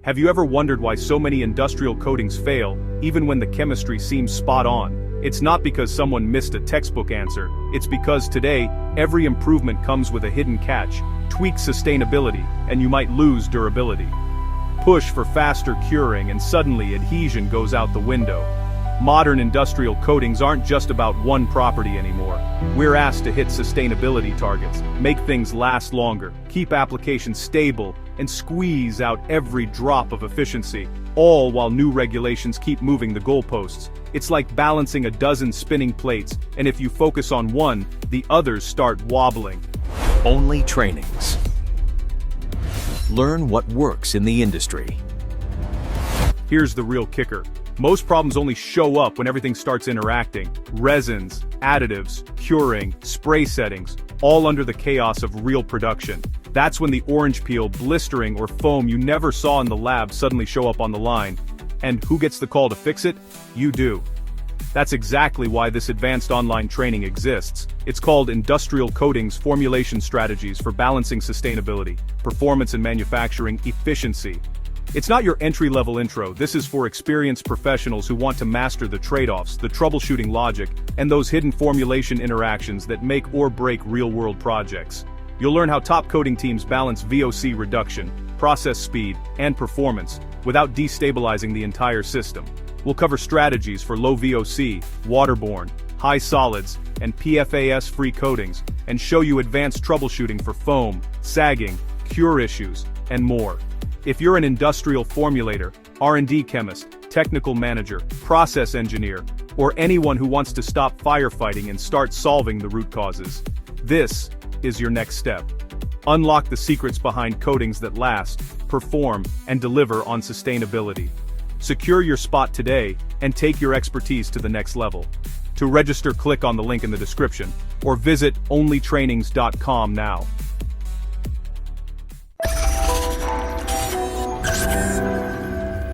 Have you ever wondered why so many industrial coatings fail, even when the chemistry seems spot on? It's not because someone missed a textbook answer, it's because today, every improvement comes with a hidden catch. Tweak sustainability, and you might lose durability. Push for faster curing and suddenly adhesion goes out the window. Modern industrial coatings aren't just about one property anymore. We're asked to hit sustainability targets, make things last longer, keep applications stable, and squeeze out every drop of efficiency, all while new regulations keep moving the goalposts. It's like balancing a dozen spinning plates, and if you focus on one, the others start wobbling. OnlyTRAININGS. Learn what works in the industry. Here's the real kicker. Most problems only show up when everything starts interacting. Resins, additives, curing, spray settings, all under the chaos of real production. That's when the orange peel, blistering, or foam you never saw in the lab suddenly show up on the line. And who gets the call to fix it? You do. That's exactly why this advanced online training exists. It's called Industrial Coatings Formulation Strategies for Balancing Sustainability, Performance and Manufacturing Efficiency. It's not your entry-level intro. This is for experienced professionals who want to master the trade-offs, the troubleshooting logic, and those hidden formulation interactions that make or break real-world projects. You'll learn how top coating teams balance VOC reduction, process speed, and performance, without destabilizing the entire system. We'll cover strategies for low VOC, waterborne, high solids, and PFAS-free coatings, and show you advanced troubleshooting for foam, sagging, cure issues, and more. If you're an industrial formulator, R&D chemist, technical manager, process engineer, or anyone who wants to stop firefighting and start solving the root causes, this is your next step. Unlock the secrets behind coatings that last, perform, and deliver on sustainability. Secure your spot today and take your expertise to the next level. To register, click on the link in the description, or visit onlytrainings.com now.